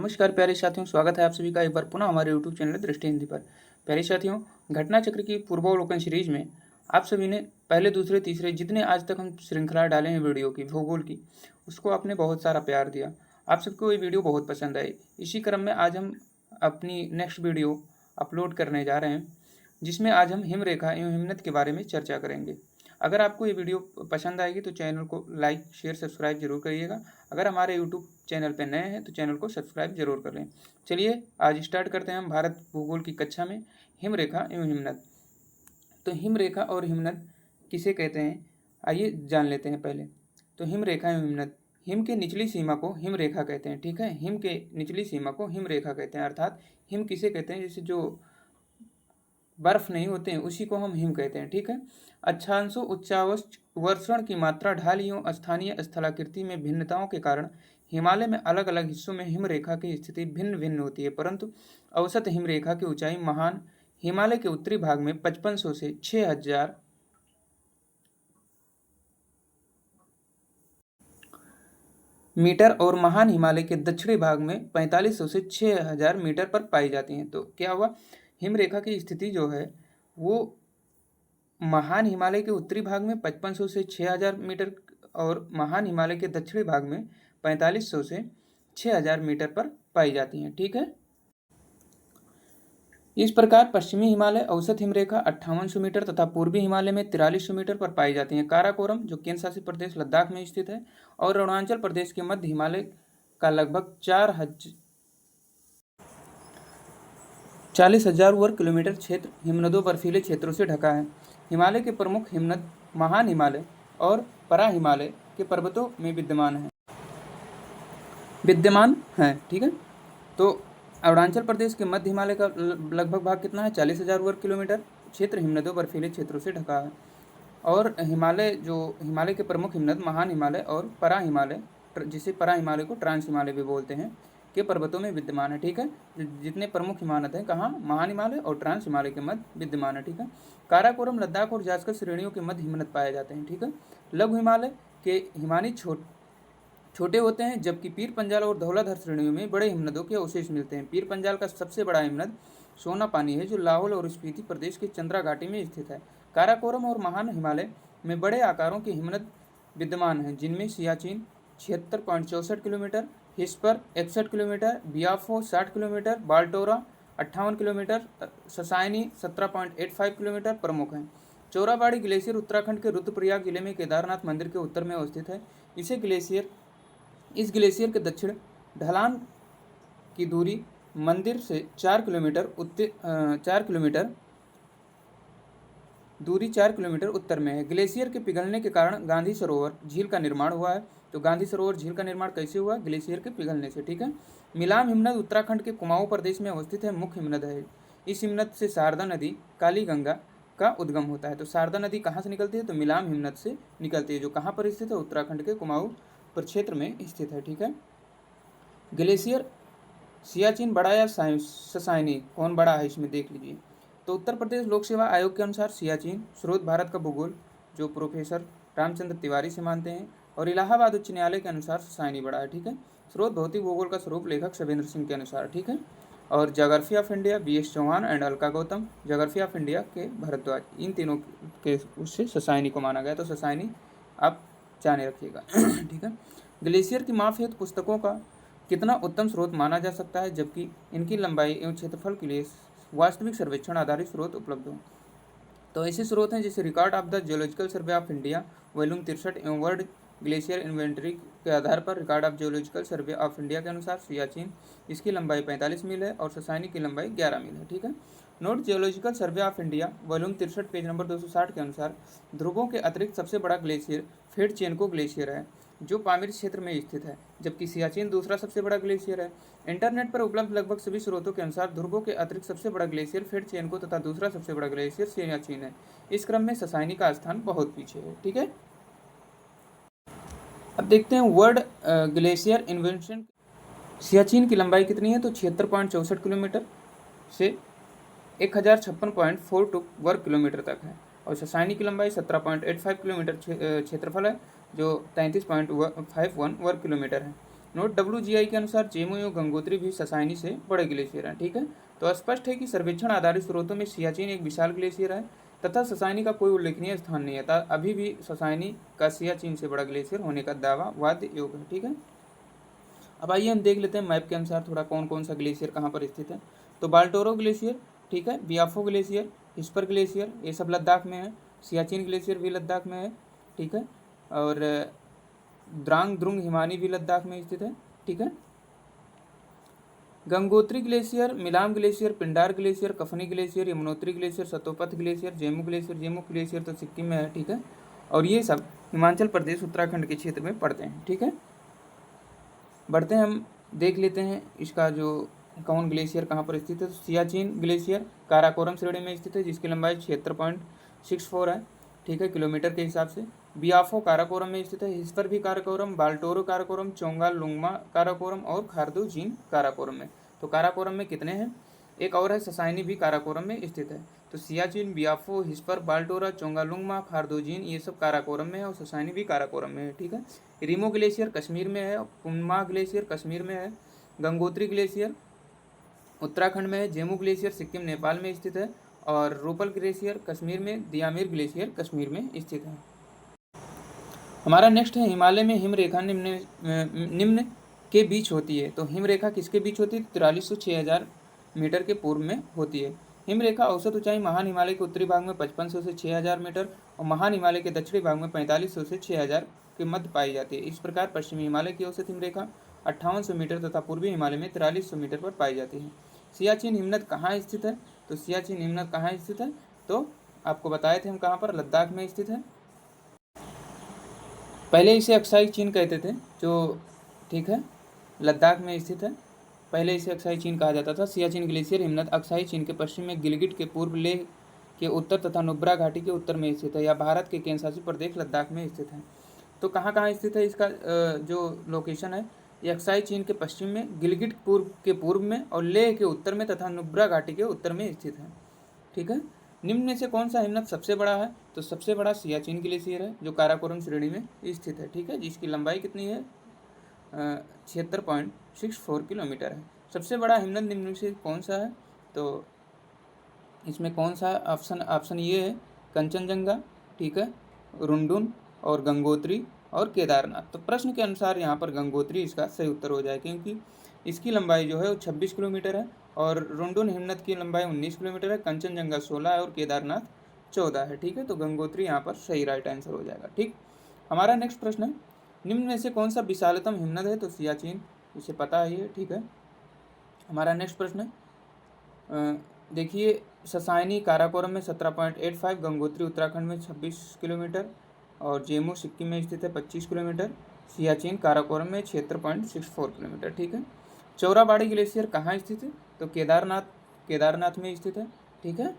नमस्कार प्यारे साथियों, स्वागत है आप सभी का एक बार पुनः हमारे यूट्यूब चैनल दृष्टि हिंदी पर। प्यारे साथियों, घटना चक्र की पूर्वावलोकन सीरीज में आप सभी ने पहले, दूसरे, तीसरे जितने आज तक हम श्रृंखला डाले हैं वीडियो की, भूगोल की, उसको आपने बहुत सारा प्यार दिया। आप सबको ये वीडियो बहुत पसंद आई। इसी क्रम में आज हम अपनी नेक्स्ट वीडियो अपलोड करने जा रहे हैं, जिसमें आज हम हिमरेखा एवं हिमनद के बारे में चर्चा करेंगे। अगर आपको ये वीडियो पसंद आएगी तो चैनल को लाइक, शेयर, सब्सक्राइब जरूर करिएगा। अगर हमारे यूट्यूब चैनल पर नए हैं तो चैनल को सब्सक्राइब जरूर कर लें। चलिए आज स्टार्ट करते हैं हम भारत भूगोल की कक्षा में हिमरेखा एवं हिमनद। तो हिमरेखा और हिमनद किसे कहते हैं, आइए जान लेते हैं पहले। तो हिमरेखा एवं हिमनद, हिम के निचली सीमा को हिम रेखा कहते हैं। ठीक है, हिम के निचली सीमा को हिम रेखा कहते हैं। अर्थात हिम किसे कहते हैं, जैसे जो बर्फ नहीं होते हैं उसी को हम हिम कहते हैं। ठीक है, अक्षांशों, उच्चावच, वर्षण की मात्रा, ढाल एवं स्थानीय स्थलाकृति में भिन्नताओं के कारण हिमालय में अलग अलग हिस्सों में हिमरेखा की स्थिति भिन्न भिन्न होती है, परंतु औसत हिमरेखा की ऊंचाई महान हिमालय के उत्तरी भाग में 5500 से 6000 मीटर और महान हिमालय के दक्षिणी भाग में 4500 से 6000 मीटर पर पाई जाती हैं। तो क्या हुआ, हिमरेखा की स्थिति जो है वो महान हिमालय के उत्तरी भाग में 5500 से 6000 मीटर और महान हिमालय के दक्षिणी भाग में 4500 से 6000 मीटर पर पाई जाती हैं। ठीक है, इस प्रकार पश्चिमी हिमालय औसत हिमरेखा 5800 मीटर तथा पूर्वी हिमालय में 4300 मीटर पर पाई जाती है। काराकोरम जो केंद्र शासित प्रदेश लद्दाख में स्थित है और अरुणाचल प्रदेश के मध्य हिमालय का लगभग 40,000 वर्ग किलोमीटर क्षेत्र हिमनदों बर्फीले क्षेत्रों से ढका है। हिमालय के प्रमुख हिमनद महान हिमालय और परा हिमालय के पर्वतों में विद्यमान है। ठीक है, तो अरुणाचल प्रदेश के मध्य हिमालय का लगभग भाग कितना है, 40,000 वर्ग किलोमीटर क्षेत्र हिमनदों बर्फीले क्षेत्रों से ढका है। और हिमालय के प्रमुख हिमनद महान हिमालय और परा हिमालय, जिसे परा हिमालय को ट्रांस हिमालय भी बोलते हैं, के पर्वतों में विद्यमान है। ठीक है, जितने प्रमुख हिमानद हैं कहाँ, महान हिमालय और ट्रांस हिमालय के मध्य विद्यमान है। ठीक है, काराकोरम, लद्दाख और जास्कर श्रेणियों के मध्य हिमनद पाए जाते हैं। ठीक है, लघु हिमालय के हिमानी छोटे होते हैं, जबकि पीर पंजाल और धौलाधर श्रेणियों में बड़े हिमनदों के अवशेष मिलते हैं। पीर पंजाल का सबसे बड़ा हिमनद सोना पानी है, जो लाहौल और स्पीति प्रदेश के चंद्रा घाटी में स्थित है। काराकोरम और महान हिमालय में बड़े आकारों के हिमनद विद्यमान हैं, जिनमें Siachen 76.64 kilometre, Hispar 61 kilometre, Biafo 60 kilometre, Baltoro 58 kilometre, Sasaini 17.85 kilometre प्रमुख हैं। चौराबाड़ी ग्लेशियर उत्तराखंड के रुद्रप्रयाग जिले में केदारनाथ मंदिर के उत्तर में अवस्थित है। इस ग्लेशियर के दक्षिण ढलान की दूरी मंदिर से 4 किलोमीटर उत्तर में है। ग्लेशियर के पिघलने के कारण गांधी सरोवर झील का निर्माण हुआ है। तो गांधी सरोवर झील का निर्माण कैसे हुआ, ग्लेशियर के पिघलने से। ठीक है, मिलाम हिमनद उत्तराखंड के कुमाऊं प्रदेश में अवस्थित है, मुख्य हिमनद है। इस हिमनद से शारदा नदी, काली गंगा का उद्गम होता है। तो शारदा नदी कहाँ से निकलती है, तो मिलाम हिमनद से निकलती है, जो कहाँ पर स्थित है, उत्तराखंड के कुमाऊं क्षेत्र में स्थित है। ठीक है, ग्लेशियर सियाचिन बड़ा या ससाइनी, कौन बड़ा है इसमें देख लीजिए। तो उत्तर प्रदेश लोक सेवा आयोग के अनुसार सियाचिन, स्रोत भारत का भूगोल जो प्रोफेसर रामचंद्र तिवारी से मानते हैं, और इलाहाबाद उच्च न्यायालय के अनुसार ससाइनी बड़ा है। ठीक है, स्रोत भौतिक भूगोल का स्वरूप लेखक शवेंद्र सिंह के अनुसार। ठीक है, और geography of India BS Chauhan and Alka Gautam, geography of India के भरद्वाज, इन तीनों के उससे ससाइनी को माना गया। तो ससाइनी आप जाने रखिएगा। ठीक है, ग्लेशियर की माप हेतु पुस्तकों का कितना उत्तम स्रोत माना जा सकता है, जबकि इनकी लंबाई एवं क्षेत्रफल के लिए वास्तविक सर्वेक्षण आधारित स्रोत उपलब्ध हो। तो ऐसे स्रोत हैं जैसे record of the geological survey of India volume 63 एवं वर्ल्ड ग्लेशियर इन्वेंटरी के आधार पर record of geological survey of India के अनुसार सियाचिन, इसकी लंबाई 45 मील है और ससाइनी की लंबाई 11 मील है। ठीक है, note geological survey of India volume 63 page number 260 के अनुसार ध्रुवों के अतिरिक्त सबसे बड़ा ग्लेशियर फेडचेनको ग्लेशियर है, जो पामीर क्षेत्र में स्थित है, जबकि सियाचिन दूसरा सबसे बड़ा ग्लेशियर है। इंटरनेट पर उपलब्ध लगभग सभी स्रोतों के अनुसार ध्रुवों के अतिरिक्त सबसे बड़ा ग्लेशियर फेडचेनको तथा दूसरा सबसे बड़ा ग्लेशियर सियाचिन है। इस क्रम में ससाइनी का स्थान बहुत पीछे है। ठीक है, अब देखते हैं वर्ल्ड ग्लेशियर इन्वेंशन। सियाचिन की लंबाई कितनी है, तो 76.64 किलोमीटर से 1056.42 वर्ग किलोमीटर तक है, और ससाइनी की लंबाई 17.85 किलोमीटर क्षेत्रफल है, जो 33.51 वर्ग किलोमीटर है। नोट WGI के अनुसार चेमू एवं गंगोत्री भी ससाइनी से बड़े ग्लेशियर हैं। ठीक है, तो स्पष्ट है कि सर्वेक्षण आधारित स्रोतों में सियाचिन एक विशाल ग्लेशियर है तथा ससाइनी का कोई उल्लेखनीय स्थान नहीं है। अभी भी ससाइनी का सियाचिन से बड़ा ग्लेशियर होने का दावा वाद्य योग है। ठीक है, अब आइए हम देख लेते हैं मैप के अनुसार थोड़ा कौन कौन सा ग्लेशियर कहाँ पर स्थित है। तो बाल्टोरो ग्लेशियर, ठीक है, बियाफो ग्लेशियर, हिस्पर ग्लेशियर, ये सब लद्दाख में है। सियाचिन ग्लेशियर भी लद्दाख में है। ठीक है, और द्रांग द्रुंग हिमानी भी लद्दाख में स्थित है। ठीक है, Gangotri glacier, Milam glacier, Pindar glacier, Kafni glacier, Yamunotri glacier, Satopanth glacier, Zemu glacier तो सिक्किम में है। ठीक है, और ये सब हिमाचल प्रदेश उत्तराखंड के क्षेत्र में पड़ते हैं। ठीक है, बढ़ते हैं, हम देख लेते हैं इसका जो कौन ग्लेशियर कहाँ पर स्थित है। तो सियाचिन ग्लेशियर काराकोरम श्रेणी में स्थित है जिसकी लंबाई 76.64 है। ठीक है, किलोमीटर के हिसाब से। बियाफो काराकोरम में स्थित है। हिस्पर भी काराकोरम, बाल्टोरो काराकोरम, चोंगा लुंगमा काराकोरम और खारदू जीन काराकोरम में। तो काराकोरम में कितने हैं? एक और है ससाइनी भी काराकोरम में स्थित है। तो सियाचिन, बियाफो, हिस्पर, बाल्टोरा, चोंगालुंगमा, खारदोजिन ये सब काराकोरम में है और ससाइनी भी काराकोरम में है। ठीक है, रिमो ग्लेशियर कश्मीर में है, पुनमा ग्लेशियर कश्मीर में है, गंगोत्री ग्लेशियर उत्तराखंड में है, जेमू ग्लेशियर सिक्किम नेपाल में स्थित है और रूपल ग्लेशियर कश्मीर में, दियामिर ग्लेशियर कश्मीर में स्थित है। हमारा नेक्स्ट है हिमालय में हिमरेखा निम्न के बीच होती है। तो हिमरेखा किसके बीच होती है? 4300 से 6000 मीटर के पूर्व में होती है। हिमरेखा औसत ऊंचाई महान हिमालय के उत्तरी भाग में 5500 से 6000 मीटर और महान हिमालय के दक्षिणी भाग में 4500 से 6000 के मध्य पाई जाती है। इस प्रकार पश्चिमी हिमालय की औसत हिमरेखा 5800 मीटर तथा पूर्वी हिमालय में 4300 मीटर पर पाई जाती है। सियाचिन हिमनद कहाँ स्थित है? तो सियाचिन हिमनद कहाँ स्थित है? तो आपको बताए थे हम कहाँ पर, लद्दाख में स्थित है। पहले इसे अक्साई चीन कहते थे, जो ठीक है लद्दाख में स्थित है। पहले इसे अक्साई चीन कहा जाता था। सियाचिन ग्लेशियर हिमनद अक्साई चीन के पश्चिम में, गिलगिट के पूर्व, लेह के उत्तर तथा नुब्रा घाटी के उत्तर में स्थित है या भारत के केंद्रशासित प्रदेश लद्दाख में स्थित है। तो कहाँ कहाँ स्थित है इसका जो लोकेशन है? ये अक्साई चीन के पश्चिम में, गिलगिट पूर्व में और लेह के उत्तर में तथा नुब्रा घाटी के उत्तर में स्थित है। ठीक है, निम्न में से कौन सा हिमनद सबसे बड़ा है? तो सबसे बड़ा सियाचिन ग्लेशियर है जो काराकोरम श्रेणी में स्थित है। ठीक है, जिसकी लंबाई कितनी है? 76.64 किलोमीटर है। सबसे बड़ा हिमनद निम्न में से कौन सा है? तो इसमें कौन सा ऑप्शन ये है, कंचनजंगा, ठीक है, रुंडुन और गंगोत्री और केदारनाथ। तो प्रश्न के अनुसार यहाँ पर गंगोत्री इसका सही उत्तर हो जाए क्योंकि इसकी लंबाई जो है वो 26 किलोमीटर है और रुंडुन हिमनद की लंबाई 19 किलोमीटर है, कंचनजंगा 16 है और केदारनाथ 14 है। ठीक है, तो गंगोत्री यहाँ पर सही राइट आंसर हो जाएगा। ठीक, हमारा नेक्स्ट प्रश्न है, निम्न में से कौन सा विशालतम हिमनद है? तो सियाचिन, इसे पता है ये। ठीक है, हमारा नेक्स्ट प्रश्न है, देखिए ससाइनी काराकोरम में 17.85, गंगोत्री उत्तराखंड में 26 किलोमीटर और जेमू सिक्किम में स्थित है 25 किलोमीटर, सियाचिन काराकोरम में 76.64 किलोमीटर। ठीक है, चौराबाड़ी ग्लेशियर कहाँ स्थित है? तो केदारनाथ में स्थित है। ठीक है,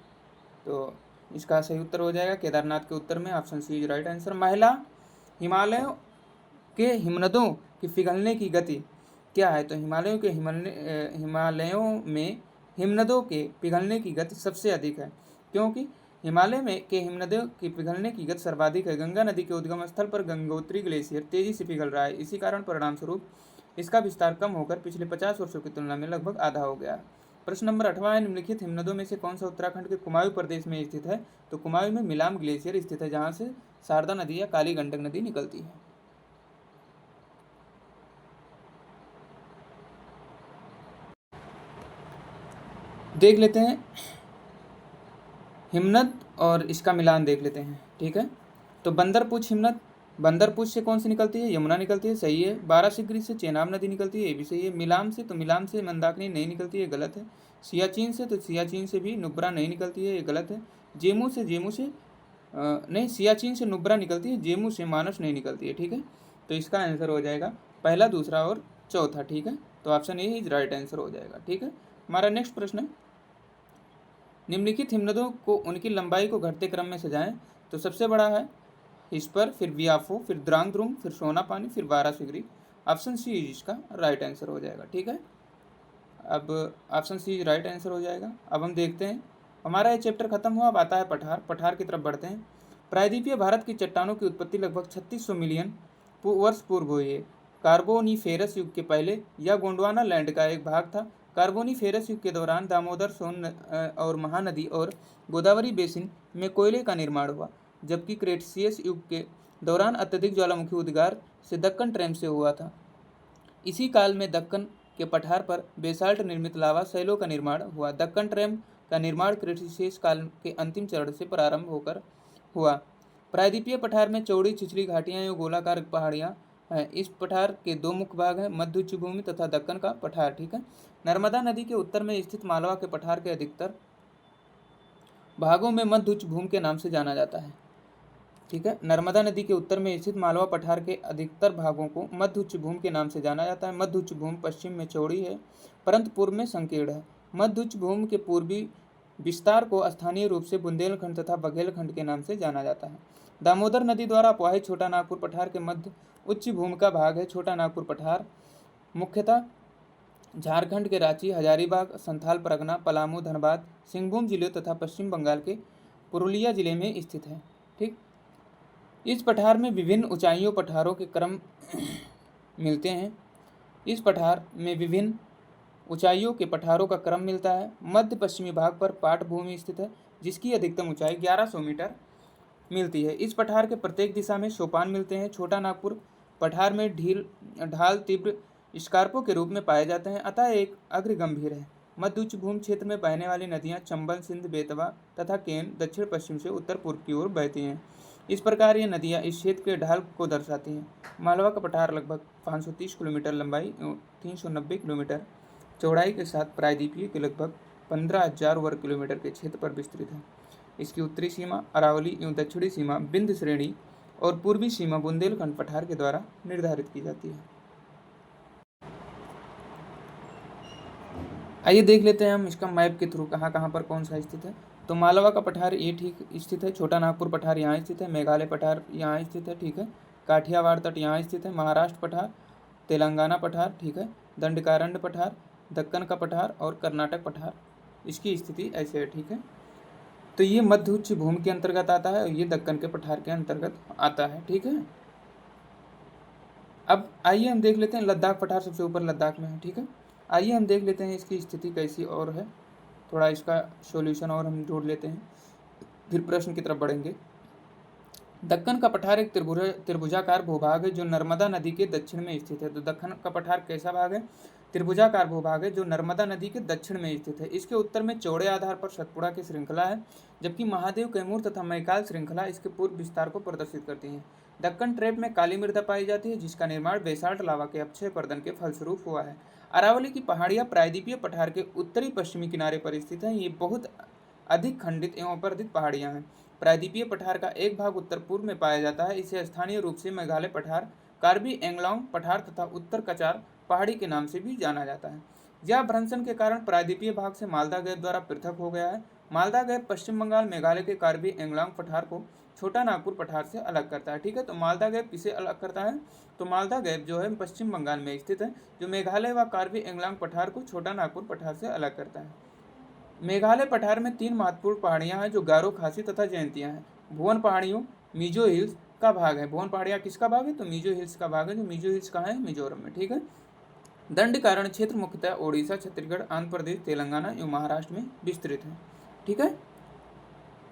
तो इसका सही उत्तर हो जाएगा केदारनाथ के उत्तर में, option C is right answer. महिला हिमालयों के हिमनदों की पिघलने की गति क्या है? तो हिमालयों में हिमनदों के पिघलने की गति सबसे अधिक है क्योंकि हिमालय में के हिमनदों की पिघलने की गति सर्वाधिक है। गंगा नदी के उद्गम स्थल पर गंगोत्री ग्लेशियर तेजी से पिघल रहा है। इसी कारण परिणाम स्वरूप इसका विस्तार कम होकर पिछले 50 वर्षों की तुलना में लगभग आधा हो गया है। प्रश्न नंबर 8वां है, निम्नलिखित हिमनदों में से कौन सा उत्तराखंड के कुमाऊं प्रदेश में स्थित है? तो कुमाऊं में मिलाम ग्लेशियर स्थित है जहाँ से शारदा नदी या काली गंडक नदी निकलती है। देख लेते हैं हिमनद और इसका मिलान देख लेते हैं। ठीक है, तो बंदरपूछ हिमनद, बंदरपूछ से कौन सी निकलती है? यमुना निकलती है, सही है। बारासिगरी से चेनाब नदी निकलती है, ये भी सही है। मिलाम से, तो मिलाम से मंदाकिनी नहीं निकलती है, गलत है। सियाचिन से, तो सियाचिन से भी नुब्रा नहीं निकलती है, ये गलत है। जेमू से नहीं, सियाचिन से नुब्रा निकलती है, जेमू से मानस नहीं निकलती है। ठीक है, तो इसका आंसर हो जाएगा पहला, दूसरा और चौथा। ठीक है, तो option A is right answer हो जाएगा। ठीक है, हमारा नेक्स्ट प्रश्न है, निम्नलिखित हिमनदों को उनकी लंबाई को घटते क्रम में सजाएं। तो सबसे बड़ा है हिस्पर, फिर बियाफो, फिर द्रांगद्रुंग, फिर सोनापानी, फिर बारासिगरी। ऑप्शन सी इसका राइट आंसर हो जाएगा। ठीक है, अब ऑप्शन सी राइट आंसर हो जाएगा। अब हम देखते हैं, हमारा ये चैप्टर खत्म हुआ, अब आता है पठार की तरफ बढ़ते हैं। प्रायद्वीपीय भारत की चट्टानों की उत्पत्ति लगभग 3600 मिलियन वर्ष पूर्व हुई है। कार्बोनिफेरस युग के पहले यह गोंडवाना लैंड का एक भाग था। कार्बोनिफेरस युग के दौरान दामोदर, सोन और महानदी और गोदावरी बेसिन में कोयले का निर्माण हुआ, जबकि क्रेटेशियस युग के दौरान अत्यधिक ज्वालामुखी उद्गार से दक्कन ट्रेम से हुआ था। इसी काल में दक्कन के पठार पर बेसाल्ट निर्मित लावा शैलों का निर्माण हुआ। दक्कन ट्रेम का निर्माण क्रेटेशियस काल के अंतिम चरण से प्रारंभ होकर हुआ। प्रायद्वीपीय पठार में चौड़ी छिछली घाटियां एवं गोलाकार पहाड़ियां हैं। इस पठार के दो मुख्य भाग हैं, मध्य उच्च भूमि तथा दक्कन का पठार। ठीक है। नर्मदा नदी के उत्तर में स्थित मालवा के पठार के अधिकतर भागों में मध्य उच्च भूमि के नाम से जाना जाता है। ठीक है। नर्मदा नदी के उत्तर में स्थित मालवा पठार के अधिकतर भागों को मध्य उच्च भूमि के नाम से जाना जाता है। मध्य उच्च भूमि पश्चिम में चौड़ी है, परंतु पूर्व में संकीर्ण है। मध्य उच्च भूमि के पूर्वी विस्तार को स्थानीय रूप से बुंदेलखंड तथा बघेलखंड के नाम से जाना जाता है। दामोदर नदी द्वारा अपवाहित छोटा नागपुर पठार के मध्य उच्च भूमि का भाग है। छोटा नागपुर पठार मुख्यतः झारखंड के रांची, हजारीबाग, संथाल परगना, पलामू, धनबाद, सिंहभूम जिले तथा पश्चिम बंगाल के पुरुलिया जिले में स्थित है। ठीक। इस पठार में विभिन्न ऊंचाइयों पठारों के क्रम मिलते हैं। इस पठार में विभिन्न ऊंचाइयों के पठारों का क्रम मिलता है। मध्य पश्चिमी भाग पर पाट भूमि स्थित है, जिसकी अधिकतम ऊंचाई 1100 मीटर मिलती है। इस पठार के प्रत्येक दिशा में सोपान मिलते हैं। छोटा नागपुर पठार में ढाल तीव्र स्कार्पों के रूप में पाए जाते हैं, अतः एक अग्र गंभीर है। मध्य उच्च भूमि क्षेत्र में बहने वाली नदियां चंबल, सिंध, बेतवा तथा केन दक्षिण पश्चिम से उत्तर पूर्व की ओर बहती हैं। इस प्रकार ये नदियां इस क्षेत्र के ढाल को दर्शाती हैं। मालवा का पठार लगभग 530 किलोमीटर लंबाई एवं 390 किलोमीटर चौड़ाई के साथ प्रायद्वीपीय के लगभग 15,000 वर्ग किलोमीटर के क्षेत्र पर विस्तृत है। इसकी उत्तरी सीमा अरावली एवं दक्षिणी सीमा विंध्य श्रेणी और पूर्वी सीमा बुंदेलखंड पठार के द्वारा निर्धारित की जाती है। आइए देख लेते हैं हम इसका मैप के थ्रू कहाँ कहाँ पर कौन सा स्थित है। तो मालवा का पठार ये ठीक स्थित है। छोटा नागपुर पठार यहाँ स्थित है। मेघालय पठार यहाँ स्थित है। ठीक है। काठियावाड़ तट यहाँ स्थित है। महाराष्ट्र पठार, तेलंगाना पठार, ठीक है, दंडकारण्य पठार, दक्कन का पठार और कर्नाटक पठार, इसकी स्थिति ऐसे है। ठीक है। तो ये मध्य उच्च भूमि के अंतर्गत आता है और ये दक्कन के पठार के अंतर्गत आता है। ठीक है। अब आइए हम देख लेते हैं लद्दाख पठार सबसे ऊपर लद्दाख में है। ठीक है। आइए हम देख लेते हैं इसकी स्थिति कैसी और है, थोड़ा इसका सॉल्यूशन और हम जोड़ लेते हैं, फिर प्रश्न की तरफ बढ़ेंगे। दक्कन का पठार एक त्रिभुजाकार भूभाग है जो नर्मदा नदी के दक्षिण में स्थित है। तो दक्कन का पठार कैसा भाग है? त्रिभुजाकार भूभाग है जो नर्मदा नदी के दक्षिण में स्थित है। इसके उत्तर में चौड़े आधार पर सतपुड़ा की श्रृंखला है, जबकि महादेव, कैमूर तथा मैकाल श्रृंखला इसके पूर्व विस्तार को प्रदर्शित करती हैं। दक्कन ट्रेप में काली मृदा पाई जाती है, जिसका निर्माण बेसाल्ट लावा के अपक्षय पर्दन के फलस्वरूप हुआ है। अरावली की पहाड़ियाँ प्रायद्वीपीय पठार के उत्तरी पश्चिमी किनारे पर स्थित हैं। ये बहुत अधिक खंडित एवं अपर्दित पहाड़ियाँ हैं। प्रायद्वीपीय पठार का एक भाग उत्तर पूर्व में पाया जाता है। इसे स्थानीय रूप से मेघालय पठार, कार्बी एंगलोंग पठार तथा उत्तर कचार पहाड़ी के नाम से भी जाना जाता है। यह भ्रंशन के कारण प्रायद्वीपीय भाग से मालदा गैप द्वारा पृथक हो गया है। मालदा गैप पश्चिम बंगाल, मेघालय के कार्बी एंगलोंग पठार को छोटा नागपुर पठार से अलग करता है। ठीक है। तो मालदा गैप किसे अलग करता है? तो मालदा गैप जो है पश्चिम बंगाल में स्थित है, जो मेघालय व कार्बी एंगलोंग पठार को छोटा नागपुर पठार से अलग करता है। मेघालय पठार में 3 महत्वपूर्ण पहाड़ियां हैं जो गारो, खासी तथा जयंतियां हैं। भुवन पहाड़ियों मिजो हिल्स का भाग है। भुवन पहाड़ियां किसका भाग है? तो मिजो हिल्स का भाग है, जो मिजो हिल्स कहाँ है? मिजोरम में। ठीक है। दंडकारण्य क्षेत्र मुख्यतः ओडिशा, छत्तीसगढ़, आंध्र प्रदेश, तेलंगाना एवं महाराष्ट्र में विस्तृत है। ठीक है।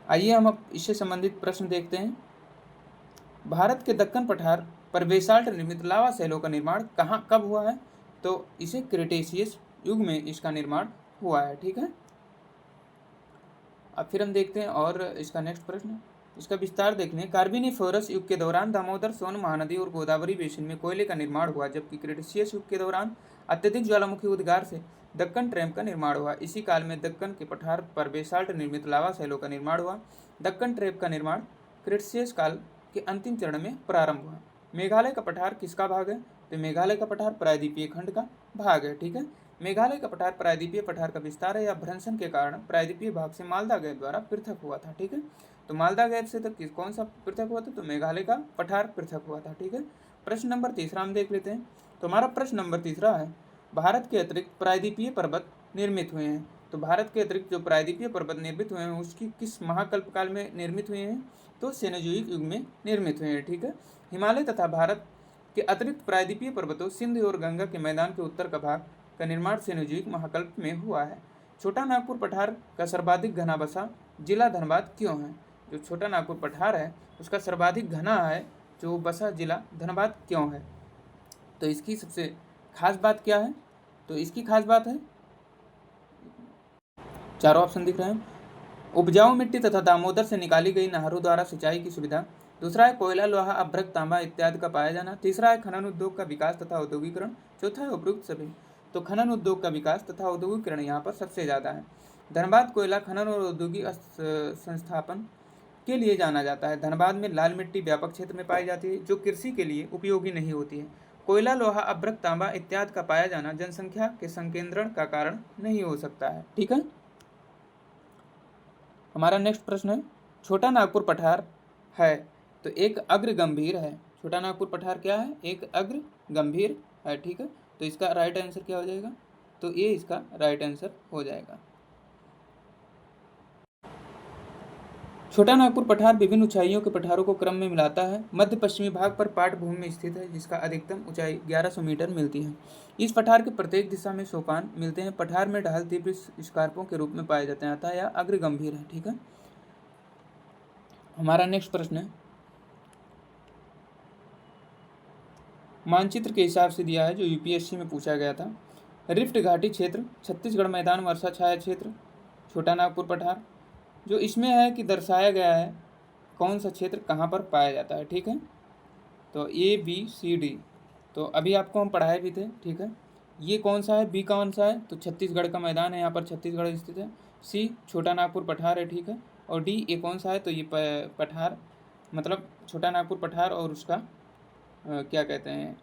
आइए हम अब इससे संबंधित प्रश्न देखते हैं। भारत के दक्कन पठार पर बेसाल्ट निर्मित लावा शैलों का निर्माण कहाँ कब हुआ है? तो इसे क्रेटेशियस युग में इसका निर्माण हुआ है। ठीक है। अब फिर हम देखते हैं और इसका नेक्स्ट प्रश्न, इसका विस्तार देखने। कार्बोनिफेरस युग के दौरान दामोदर, सोन, महानदी और गोदावरी बेसिन में कोयले का निर्माण हुआ, जबकि क्रेटेशियस युग के दौरान अत्यधिक ज्वालामुखी उद्गार से दक्कन ट्रेम का निर्माण हुआ। इसी काल में दक्कन के पठार पर बेसाल्ट निर्मित लावा शैलों का निर्माण हुआ। दक्कन ट्रेप का निर्माण क्रेटेशियस काल के अंतिम चरण में प्रारंभ हुआ। मेघालय का पठार किसका भाग है? तो मेघालय का पठार प्रायद्वीपीय खंड का भाग है। ठीक है। मेघालय का पठार प्रायद्वीपीय पठार का विस्तार है या भ्रंशन के कारण प्रायद्वीपीय भाग से मालदा गैप द्वारा पृथक हुआ था। ठीक है। तो मालदा गैप से तो कौन सा पृथक हुआ था? तो मेघालय का पठार पृथक हुआ था। ठीक है। प्रश्न नंबर 3 हम देख लेते हैं। तो हमारा प्रश्न नंबर 3 है, भारत के अतिरिक्त प्रायद्वीपीय पर्वत निर्मित हुए हैं। तो भारत के अतिरिक्त जो प्रायद्वीपीय पर्वत निर्मित हुए हैं उसकी किस महाकल्प काल में निर्मित हुए हैं? तो सेनोजोइक युग में निर्मित हुए हैं। ठीक है। हिमालय तथा भारत के अतिरिक्त प्रायद्वीपीय पर्वतों सिंध और गंगा के मैदान के उत्तर का भाग का निर्माण सेनोजोइक महाकल्प में हुआ है। छोटा नागपुर पठार का सर्वाधिक घना बसा जिला धनबाद क्यों है? जो छोटा नागपुर पठार है उसका सर्वाधिक घना है जो बसा जिला धनबाद क्यों है? तो इसकी सबसे खास बात क्या है? तो इसकी खास बात है, चारों ऑप्शन दिख रहे हैं, उपजाऊ मिट्टी तथा दामोदर से निकाली गई नहरों द्वारा सिंचाई की सुविधा। दूसरा है कोयला, लोहा, अभ्रक, तांबा इत्यादि का पाया जाना। तीसरा है खनन उद्योग का विकास तथा औद्योगिकरण। चौथा है उपयुक्त सभी। तो खनन उद्योग का विकास तथा औद्योगिकरण यहाँ पर सबसे ज़्यादा है। धनबाद कोयला खनन और औद्योगिक संस्थापन के लिए जाना जाता है। धनबाद में लाल मिट्टी व्यापक क्षेत्र में पाई जाती है जो कृषि के लिए उपयोगी नहीं होती है। कोयला, लोहा, अभ्रक, तांबा इत्यादि का पाया जाना जनसंख्या के संकेंद्रण का कारण नहीं हो सकता है। ठीक है, हमारा नेक्स्ट प्रश्न है, छोटा नागपुर पठार है तो एक अग्र गंभीर है। छोटा नागपुर पठार क्या है? एक अग्र गंभीर है। ठीक है, तो इसका राइट आंसर क्या हो जाएगा? तो ये इसका राइट आंसर हो जाएगा। छोटा नागपुर पठार विभिन्न ऊंचाइयों के पठारों को क्रम में मिलाता है। मध्य पश्चिमी भाग पर पाटभूमि में स्थित है जिसका अधिकतम ऊंचाई 1100 मीटर मिलती है। इस पठार के प्रत्येक दिशा में सोपान मिलते हैं। पठार में ढाल तीव्र स्कार्पों के रूप में पाए जाते हैं, अतः यह अग्र गंभीर है। ठीक है, हमारा नेक्स्ट प्रश्न है, मानचित्र के हिसाब से दिया है जो यूपीएससी में पूछा गया था। रिफ्ट घाटी क्षेत्र, छत्तीसगढ़ मैदान, वर्षा छाया क्षेत्र, छोटा नागपुर पठार। जो इसमें है कि दर्शाया गया है कौन सा क्षेत्र कहाँ पर पाया जाता है। ठीक है, तो ABCD तो अभी आपको हम पढ़ाए भी थे। ठीक है, ये कौन सा है? बी कौन सा है? तो छत्तीसगढ़ का मैदान है, यहाँ पर छत्तीसगढ़ स्थित है। सी छोटा नागपुर पठार है। ठीक है, और डी ये कौन सा है? तो ये पठार मतलब छोटा नागपुर पठार और उसका क्या कहते हैं,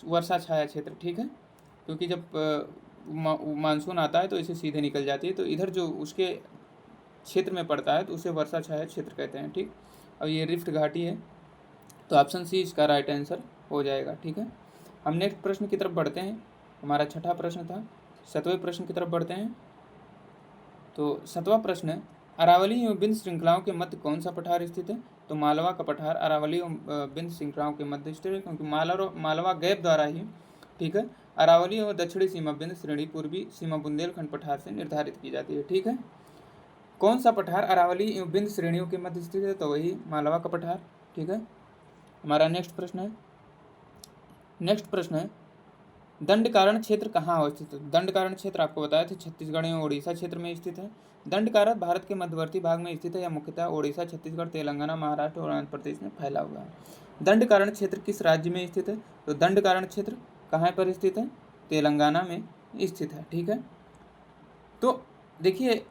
वर्षा छाया क्षेत्र। ठीक है, क्योंकि जब मानसून आता है तो इसे सीधे निकल जाती है, तो इधर जो उसके क्षेत्र में पड़ता है तो उसे वर्षा छाया क्षेत्र कहते हैं। ठीक, और ये रिफ्ट घाटी है, तो ऑप्शन सी इसका राइट आंसर हो जाएगा। ठीक है, हम नेक्स्ट प्रश्न की तरफ बढ़ते हैं। हमारा छठा प्रश्न था, 7वें प्रश्न की तरफ बढ़ते हैं। तो 7वां प्रश्न है, अरावली एवं बिंद श्रृंखलाओं के मध्य कौन सा पठार स्थित है? तो मालवा का पठार अरावली एवं बिंद श्रृंखलाओं के मध्य स्थित है, क्योंकि मालवा गैप द्वारा ही, ठीक है, अरावली एवं दक्षिणी सीमा बिंद श्रेणी पूर्वी सीमा बुंदेलखंड पठार से निर्धारित की जाती है। ठीक है, कौन सा पठार अरावली एवं बिंद श्रेणियों के मध्य स्थित है? तो वही मालवा का पठार। ठीक है, हमारा नेक्स्ट प्रश्न है, दंडकारण्य क्षेत्र कहाँ अवस्थित है? दंडकारण्य क्षेत्र आपको बताया था छत्तीसगढ़ एवं ओडिशा क्षेत्र में स्थित है। दंडकारण्य भारत के मध्यवर्ती भाग में स्थित है। यह मुख्यतः ओडिशा, छत्तीसगढ़, तेलंगाना, महाराष्ट्र और आंध्र प्रदेश में फैला हुआ है। दंडकारण्य क्षेत्र किस राज्य में स्थित है? तो दंडकारण्य क्षेत्र कहाँ पर स्थित है? तेलंगाना में स्थित है। ठीक है, तो देखिए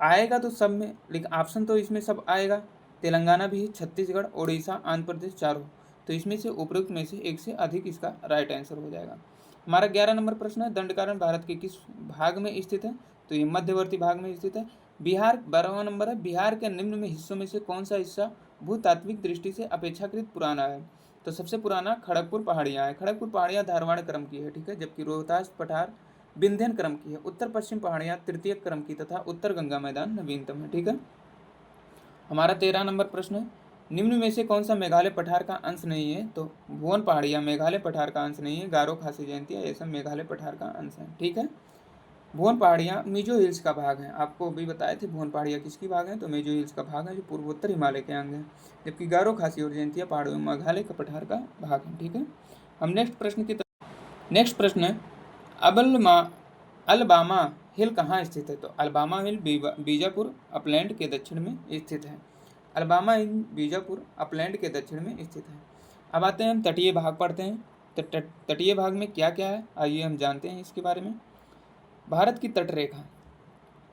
आएगा तो सब में, लेकिन ऑप्शन तो इसमें सब आएगा, तेलंगाना भी, छत्तीसगढ़, ओडिशा, आंध्र प्रदेश, चारों, तो इसमें से उपरोक्त में से एक से अधिक इसका राइट आंसर हो जाएगा। हमारा 11 नंबर प्रश्न है, दंडकारण्य भारत के किस भाग में स्थित है? तो ये मध्यवर्ती भाग में स्थित है। बिहार 12वां नंबर है, बिहार के निम्न में हिस्सों में से कौन सा हिस्सा भूतात्विक दृष्टि से अपेक्षाकृत पुराना है? तो सबसे पुराना खड़गपुर पहाड़ियाँ है। खड़गपुर पहाड़ियाँ धारवाड़ क्रम की है। ठीक है, जबकि रोहतास पठार विंध्यन क्रम की है। उत्तर पश्चिम पहाड़ियाँ तृतीय क्रम की तथा उत्तर गंगा मैदान नवीनतम है। ठीक है, हमारा 13 नंबर प्रश्न है, निम्न में से कौन सा मेघालय पठार का अंश नहीं है? तो भुवन पहाड़ियाँ मेघालय पठार का अंश नहीं है। गारो, खासी, जयंतिया ये सब मेघालय पठार का अंश है। ठीक है, भुवन पहाड़ियाँ मिजो हिल्स का भाग हैं। आपको अभी बताए थे भुवन पहाड़ियाँ किसकी भाग हैं? तो मिजो हिल्स का भाग है जो पूर्वोत्तर हिमालय के अंग है। जबकि गारो, खासी और जयंतिया पहाड़ों में मेघालय का पठार का भाग है। ठीक है, हम नेक्स्ट प्रश्न है, अलबामा हिल कहाँ स्थित है? तो अलबामा हिल बीजापुर अपलैंड के दक्षिण में स्थित है। अलबामा हिल बीजापुर अपलैंड के दक्षिण में स्थित है। अब आते हैं हम तटीय भाग पढ़ते हैं। तो तटीय भाग में क्या क्या है आइए हम जानते हैं इसके बारे में। भारत की तटरेखा,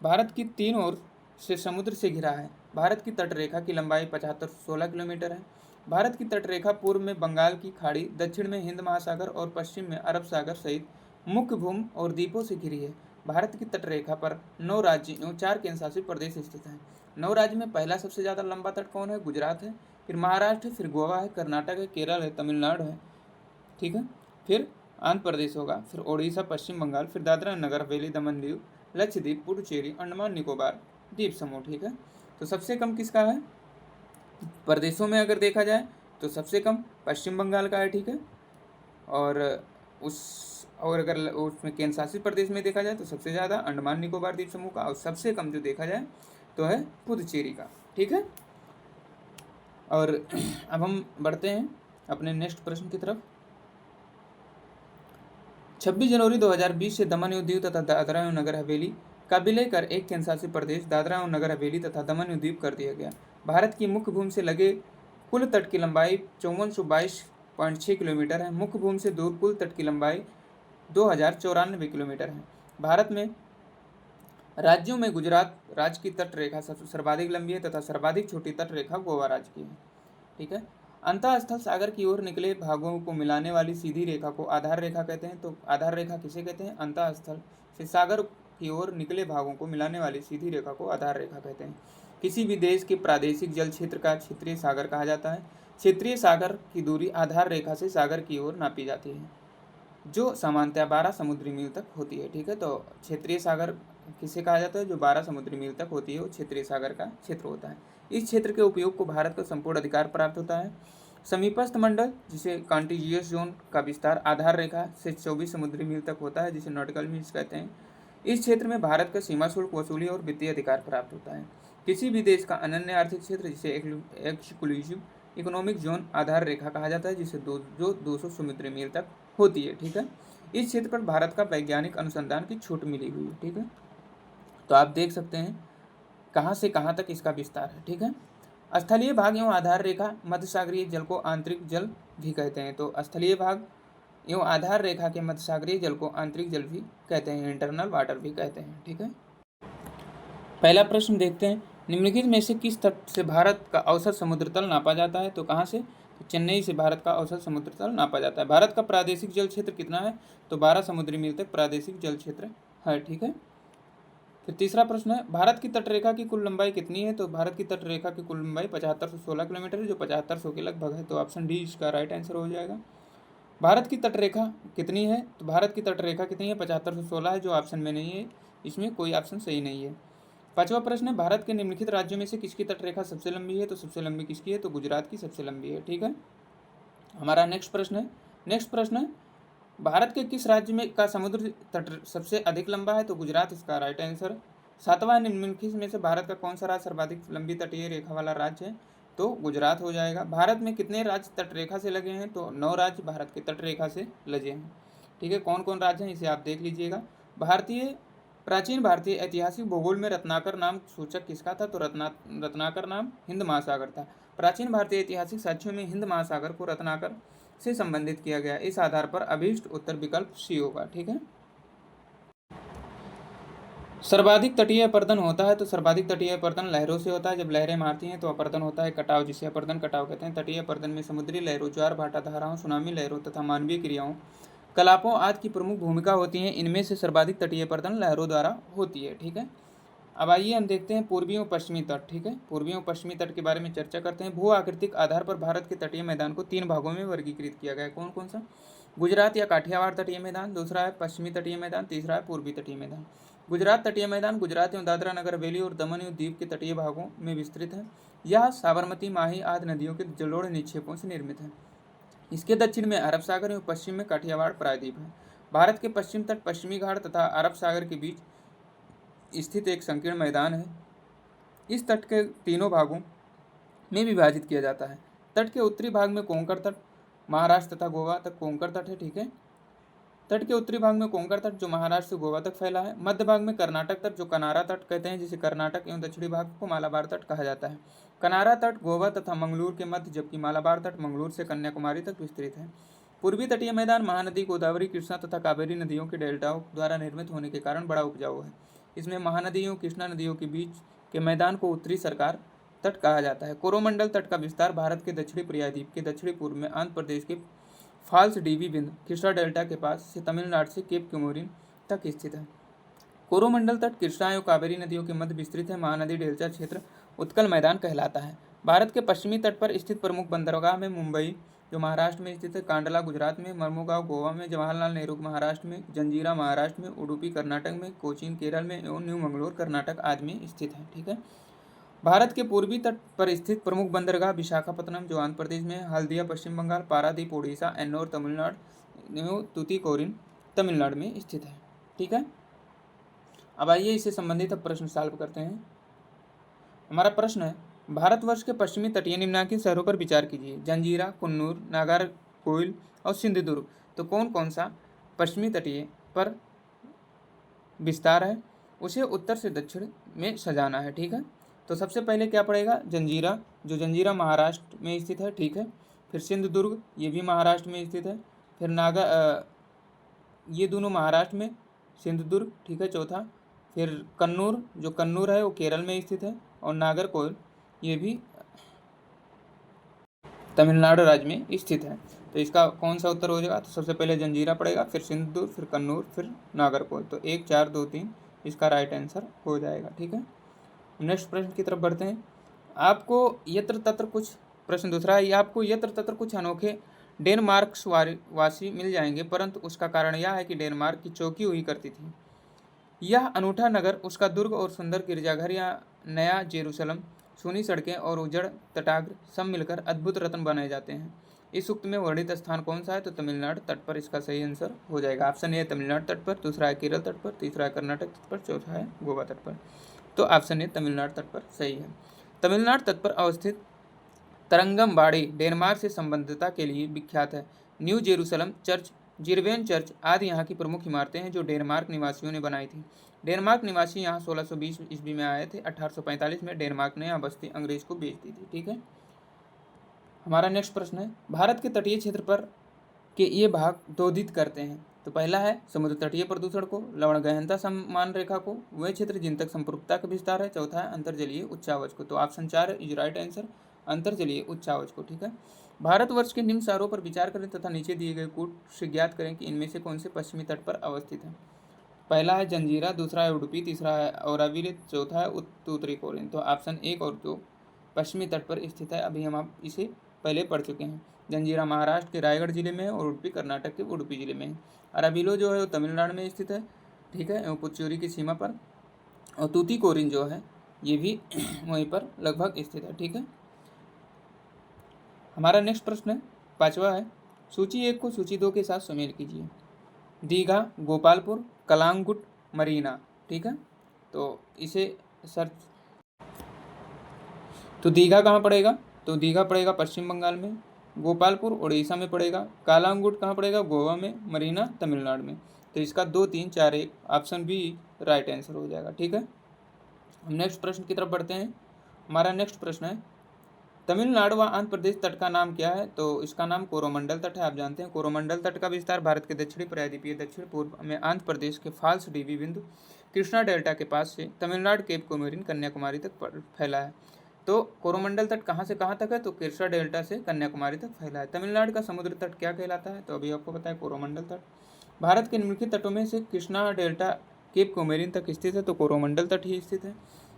भारत की 3 ओर से समुद्र से घिरा है। भारत की तटरेखा की लंबाई 75-16 किलोमीटर है। भारत की तटरेखा पूर्व में बंगाल की खाड़ी, दक्षिण में हिंद महासागर और पश्चिम में अरब सागर सहित मुख्य भूमि और द्वीपों से घिरी है। भारत की तटरेखा पर 9 राज्य एवं 4 केंद्रशासित प्रदेश स्थित हैं। 9 राज्य में पहला सबसे ज़्यादा लंबा तट कौन है? गुजरात है, फिर महाराष्ट्र है, फिर गोवा है, कर्नाटक है, केरल है, तमिलनाडु है। ठीक है, फिर आंध्र प्रदेश होगा, फिर ओडिशा, पश्चिम बंगाल, फिर दादरा नगर हवेली, दमन दीव, लक्षद्वीप, पुडुचेरी, अंडमान निकोबार द्वीप समूह। ठीक है, तो सबसे कम किसका है? प्रदेशों में अगर देखा जाए तो सबसे कम पश्चिम बंगाल का है, ठीक है। और अगर उसमें केंद्र शासित प्रदेश में देखा जाए तो सबसे ज़्यादा अंडमान निकोबार द्वीप समूह का, और सबसे कम जो देखा जाए तो है पुदुचेरी का, ठीक है। और अब हम बढ़ते हैं अपने नेक्स्ट प्रश्न की तरफ। 26 जनवरी 2020 से दमन एवं दीव तथा दादरा एवं नगर हवेली का विलय कर एक केंद्र शासित प्रदेश दादरा एवं नगर हवेली तथा दमन एवं दीव कर दिया गया। भारत की मुख्य भूमि से लगे कुल तट की लंबाई 5422.6 किलोमीटर है। मुख्य भूमि से दूर कुल तट की लंबाई 2094 किलोमीटर है। भारत में राज्यों में गुजरात राज्य की तट रेखा सबसे सर्वाधिक लंबी है तथा सर्वाधिक छोटी तट रेखा गोवा राज्य की है, ठीक है। अंतःस्थल सागर की ओर निकले भागों को मिलाने वाली सीधी रेखा को आधार रेखा कहते हैं। तो आधार रेखा किसे कहते हैं? अंतःस्थल से सागर की ओर निकले भागों को मिलाने वाली सीधी रेखा को आधार रेखा कहते हैं। किसी भी देश के प्रादेशिक जल क्षेत्र का क्षेत्रीय सागर कहा जाता है। क्षेत्रीय सागर की दूरी आधार रेखा से सागर की ओर नापी जाती है, जो सामान्यतः 12 समुद्री मील तक होती है, ठीक है। तो क्षेत्रीय सागर किसे कहा जाता है? जो 12 समुद्री मील तक होती है वो क्षेत्रीय सागर का क्षेत्र होता है। इस क्षेत्र के उपयोग को भारत को संपूर्ण अधिकार प्राप्त होता है। समीपस्थ मंडल जिसे कॉन्टिजियस जोन का विस्तार आधार रेखा से 24 समुद्री मील तक होता है, जिसे नॉटिकल मील्स कहते हैं। इस क्षेत्र में भारत का सीमा शुल्क वसूली और वित्तीय अधिकार प्राप्त होता है। किसी भी देश का अनन्य आर्थिक क्षेत्र जिसे एक्सक्लूसिव इकोनॉमिक जोन आधार रेखा कहा जाता है, जिसे जो 200 समुद्री मील तक होती है, ठीक है। इस क्षेत्र पर भारत का वैज्ञानिक अनुसंधान की छूट मिली हुई है, ठीक है। तो आप देख सकते हैं कहाँ से कहाँ तक इसका विस्तार है, ठीक है। स्थलीय भाग एवं आधार रेखा मध्य सागरीय जल को आंतरिक जल भी कहते हैं। तो स्थलीय भाग एवं आधार रेखा के मध्य सागरीय जल को आंतरिक जल भी कहते हैं, इंटरनल वाटर भी कहते हैं, ठीक है। पहला प्रश्न देखते हैं, निम्नलिखित में से किस तट से भारत का औसत समुद्र तल नापा जाता है? तो कहाँ से? तो चेन्नई से भारत का औसत समुद्र तल नापा जाता है। भारत का प्रादेशिक जल क्षेत्र कितना है? तो 12 समुद्री मील तक प्रादेशिक जल क्षेत्र है, ठीक है। फिर तीसरा प्रश्न है, भारत की तटरेखा की कुल लंबाई कितनी है? तो भारत की तटरेखा की कुल लंबाई 7516 किलोमीटर है, जो 7500 के लगभग है। तो ऑप्शन डी इसका राइट आंसर हो जाएगा। भारत की तटरेखा कितनी है? तो भारत की तटरेखा कितनी है? 7516 है, जो ऑप्शन में नहीं है, इसमें कोई ऑप्शन सही नहीं है। पांचवा प्रश्न है, भारत के निम्नलिखित राज्यों में से किसकी तटरेखा सबसे लंबी है? तो सबसे लंबी किसकी है? तो गुजरात की सबसे लंबी है, ठीक है। हमारा नेक्स्ट प्रश्न है, भारत के किस राज्य में का समुद्र तट सबसे अधिक लंबा है? तो गुजरात इसका राइट आंसर। सातवां, निम्नलिखित में से भारत का कौन सा राज्य सर्वाधिक लंबी तटीय रेखा वाला राज्य है? तो गुजरात हो जाएगा। भारत में कितने राज्य तटरेखा से लगे हैं? तो 9 राज्य भारत के तटरेखा से लगे हैं, ठीक है। कौन कौन राज्य हैं इसे आप देख लीजिएगा। प्राचीन भारतीय ऐतिहासिक भूगोल में रत्नाकर नाम सूचक किसका था? तो रत्नाकर नाम हिंद महासागर था। प्राचीन भारतीय ऐतिहासिक साक्ष्यों में हिंद महासागर को रत्नाकर से संबंधित किया गया। इस आधार पर अभीष्ट उत्तर विकल्प सी होगा, ठीक है। सर्वाधिक तटीय अपर्दन होता है, तो सर्वाधिक तटीय अपर्दन लहरों से होता है। जब लहरें मारती हैं तो अपर्दन होता है कटाव, जिसे अपर्दन कटाव कहते हैं। तटीय अपर्दन में समुद्री लहरों, ज्वार भाटा धाराओं, सुनामी लहरों तथा मानवीय क्रियाओं, कलापों आदि की प्रमुख भूमिका होती है। इनमें से सर्वाधिक तटीय अपर्दन लहरों द्वारा होती है, ठीक है। अब आइए हम देखते हैं पूर्वी और पश्चिमी तट, ठीक है। पूर्वी और पश्चिमी तट के बारे में चर्चा करते हैं। भू आकृतिक आधार पर भारत के तटीय मैदान को 3 भागों में वर्गीकृत किया गया है। कौन कौन सा? गुजरात या काठियावाड़ तटीय मैदान, दूसरा है पश्चिमी तटीय मैदान, तीसरा है पूर्वी तटीय मैदान। गुजरात तटीय मैदान गुजरात एवं दादरा नगर हवेली और दमन एवं दीव के तटीय भागों में विस्तृत है। यह साबरमती, माही आदि नदियों के जलोढ़ निक्षेपों से निर्मित है। इसके दक्षिण में अरब सागर एवं पश्चिम में काठियावाड़ प्रायद्वीप है। भारत के पश्चिम तट पश्चिमी घाट तथा अरब सागर के बीच स्थित एक संकीर्ण मैदान है। इस तट के तीनों भागों में विभाजित किया जाता है। तट के उत्तरी भाग में कोंकण तट महाराष्ट्र तथा गोवा तक कोंकण तट है, ठीक है। तट के उत्तरी भाग में कोंकण तट जो महाराष्ट्र से गोवा तक फैला है। मध्य भाग में कर्नाटक तट जो कनारा तट कहते हैं, जिसे कर्नाटक एवं दक्षिणी भाग को मालाबार तट कहा जाता है। कनारा तट गोवा तथा मंगलूर के मध्य, जबकि मालाबार तट मंगलूर से कन्याकुमारी तक विस्तृत है। पूर्वी तटीय मैदान महानदी, गोदावरी, कृष्णा तथा कावेरी नदियों के डेल्टाओं द्वारा निर्मित होने के कारण बड़ा उपजाऊ है। इसमें महानदियों, कृष्णा नदियों के बीच के मैदान को उत्तरी सरकार तट कहा जाता है। कोरोमंडल तट का विस्तार भारत के दक्षिणी प्रायद्वीप के दक्षिणी पूर्व में आंध्र प्रदेश के फॉल्स डीवी बिंद कृष्णा डेल्टा के पास से तमिलनाडु से केप कुमोरिन तक स्थित है। कोरोमंडल तट कृष्णा एवं कावेरी नदियों के मध्य विस्तृत है। महानदी डेल्टा क्षेत्र उत्कल मैदान कहलाता है। भारत के पश्चिमी तट पर स्थित प्रमुख बंदरगाह में मुंबई जो महाराष्ट्र में स्थित है, कांडला गुजरात में, मर्मुगांव गोवा में, जवाहरलाल नेहरू महाराष्ट्र में, जंजीरा महाराष्ट्र में, उडुपी कर्नाटक में, कोचीन केरल में एवं न्यू मंगलोर कर्नाटक आदि में स्थित है, ठीक है। भारत के पूर्वी तट पर स्थित प्रमुख बंदरगाह विशाखापत्तनम जो आंध्र प्रदेश में है, हल्दिया पश्चिम बंगाल, पारादीप उड़ीसा, एन्नोर तमिलनाडु, तूतीकोरिन तमिलनाडु में स्थित है। ठीक है, अब आइए इससे संबंधित अब प्रश्न सॉल्व करते हैं। हमारा प्रश्न है, भारतवर्ष के पश्चिमी तटीय निम्नलिखित शहरों पर विचार कीजिए। जंजीरा, कुन्नूर, नागरकोइल और सिंधुदुर्ग। तो कौन कौन सा पश्चिमी तटीय पर विस्तार है, उसे उत्तर से दक्षिण में सजाना है। ठीक है, तो सबसे पहले क्या पड़ेगा, जंजीरा, जो जंजीरा महाराष्ट्र में स्थित है। ठीक है, फिर सिंधुदुर्ग, ये भी महाराष्ट्र में स्थित है। फिर ये दोनों महाराष्ट्र में, सिंधुदुर्ग। ठीक है, चौथा। फिर कन्नूर, जो कन्नूर है वो केरल में स्थित है। और नागरकोइल, ये भी तमिलनाडु राज्य में स्थित है। तो इसका कौन सा उत्तर हो जाएगा, तो सबसे पहले जंजीरा पड़ेगा, फिर सिंधुदुर्ग, फिर कन्नूर, फिर नागरकोइल। तो 1 4 2 3 इसका राइट आंसर हो जाएगा। ठीक है, नेक्स्ट प्रश्न की तरफ बढ़ते हैं। आपको यत्र तत्र कुछ, प्रश्न दूसरा है, आपको यत्र तत्र कुछ अनोखे डेनमार्क वासी मिल जाएंगे, परंतु उसका कारण यह है कि डेनमार्क की चौकी हुई करती थी। यह अनूठा नगर, उसका दुर्ग और सुंदर गिरजाघर या नया जेरूसलम, सूनी सड़कें और उजड़ तटाग्र सब मिलकर अद्भुत रत्न बनाए जाते हैं। इस उक्त में वर्णित स्थान कौन सा है, तो तमिलनाडु तट पर इसका सही आंसर हो जाएगा। ऑप्शन ए है तमिलनाडु तट पर, दूसरा है केरल तट पर, तीसरा है कर्नाटक तट पर, चौथा है गोवा तट पर। तो ऑप्शन ए तमिलनाडु तट पर सही है। तमिलनाडु तट पर अवस्थित तरंगमबाड़ी डेनमार्क से संबद्धता के लिए विख्यात है। न्यू जेरूसलम चर्च, जिरवेन चर्च आदि यहाँ की प्रमुख इमारतें हैं जो डेनमार्क निवासियों ने बनाई थी। डेनमार्क निवासी यहाँ 1620 ईस्वी में आए थे। 1845 में डेनमार्क ने यहाँ बस्ती अंग्रेज को बेच दी थी। ठीक है, हमारा नेक्स्ट प्रश्न है, भारत के तटीय क्षेत्र पर के ये भाग दोधित करते हैं। तो पहला है समुद्र तटीय प्रदूषण को, लवण गहनता समान रेखा को, वे क्षेत्र जिन तक संपृक्तता का विस्तार है। चौथा है अंतर्जलीय उच्चावच को। तो ऑप्शन 4 इज राइट आंसर, अंतर्जलीय उच्चावच को। ठीक है, भारतवर्ष के निम्न शहरों पर विचार करें तथा नीचे दिए गए कूट से ज्ञात करें कि इनमें से कौन से पश्चिमी तट पर अवस्थित है। पहला है जंजीरा, दूसरा है उडुपी, तीसरा है औराविले, चौथा है तूतीकोरिन। तो ऑप्शन 1 और 2 पश्चिमी तट पर स्थित है। अभी हम आप इसे पहले पढ़ चुके हैं। जंजीरा महाराष्ट्र के रायगढ़ जिले में है और उडुपी कर्नाटक के उडुपी जिले में है। अराविलो जो है वो तमिलनाडु में स्थित है। ठीक है, एवं पुच्चूरी की सीमा पर। और तूतीकोरिन जो है ये भी वहीं पर लगभग स्थित है। ठीक है, हमारा नेक्स्ट प्रश्न है, पांचवा है, सूची 1 को सूची 2 के साथ सुमेल कीजिए। दीघा, गोपालपुर, कलांगुट, मरीना। ठीक है, तो इसे सर्च, तो दीघा कहाँ पड़ेगा, तो दीघा पड़ेगा पश्चिम बंगाल में, गोपालपुर उड़ीसा में पड़ेगा, कालांगुट कहाँ पड़ेगा, गोवा में, मरीना तमिलनाडु में। तो इसका 2 3 4 1 ऑप्शन बी राइट आंसर हो जाएगा। ठीक है, हम नेक्स्ट प्रश्न की तरफ बढ़ते हैं। हमारा नेक्स्ट प्रश्न है, तमिलनाडु व आंध्र प्रदेश तट का नाम क्या है, तो इसका नाम कोरोमंडल तट है। आप जानते हैं कोरोमंडल तट का विस्तार भारत के दक्षिणी प्रायद्वीपीय दक्षिण पूर्व में आंध्र प्रदेश के फाल्स डीवी बिंदु कृष्णा डेल्टा के पास से तमिलनाडु केप कोमोरिन कन्याकुमारी तक फैला है। तो कोरोमंडल तट कहाँ से कहाँ तक है, तो कृष्णा डेल्टा से कन्याकुमारी तक फैला है। तमिलनाडु का समुद्र तट क्या कहलाता है, तो अभी आपको पता है कोरोमंडल तट। भारत के निम्नलिखित तटों में से कृष्णा डेल्टा केप कोमोरिन तक स्थित है, तो कोरोमंडल तट ही स्थित है।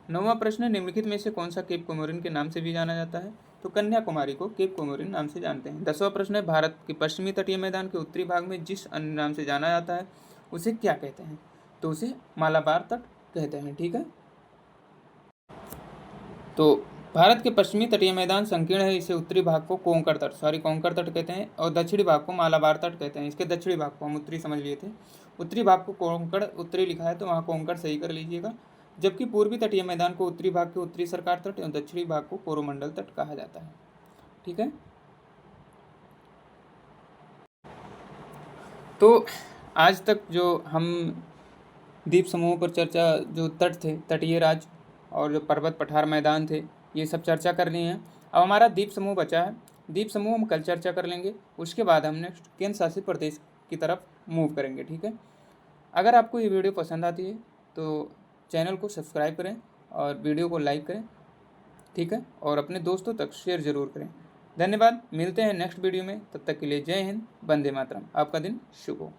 9वां प्रश्न है, निम्नलिखित में से कौन सा केप कोमोरिन के नाम से भी जाना जाता है, तो कन्याकुमारी को केप कोमोरिन नाम से जानते हैं। 10वां प्रश्न है, भारत के पश्चिमी तटीय मैदान के उत्तरी भाग में जिस अन्य नाम से जाना जाता है उसे क्या कहते हैं, तो उसे मालाबार तट कहते हैं। ठीक है, तो भारत के पश्चिमी तटीय मैदान संकीर्ण है, इसे उत्तरी भाग को कोंकण तट कहते हैं और दक्षिणी भाग को मालाबार तट कहते हैं। इसके दक्षिणी भाग को हम उत्तरी समझ लिए थे, उत्तरी भाग को कोंकण उत्तरी लिखा है तो वहाँ कोंकण सही कर लीजिएगा। जबकि पूर्वी तटीय मैदान को उत्तरी भाग के उत्तरी सरकार तट एवं दक्षिणी भाग को कोरोमंडल तट कहा जाता है। ठीक है, तो आज तक जो हम द्वीप समूहों पर चर्चा, जो तट थे, तटीय राज्य और जो पर्वत पठार मैदान थे, ये सब चर्चा कर लिए हैं। अब हमारा द्वीप समूह बचा है, द्वीप समूह हम कल चर्चा कर लेंगे। उसके बाद हम नेक्स्ट केंद्र शासित प्रदेश की तरफ मूव करेंगे। ठीक है, अगर आपको ये वीडियो पसंद आती है तो चैनल को सब्सक्राइब करें और वीडियो को लाइक करें। ठीक है, और अपने दोस्तों तक शेयर जरूर करें। धन्यवाद, मिलते हैं नेक्स्ट वीडियो में, तब तक के लिए जय हिंद, वंदे मातरम। आपका दिन शुभ हो।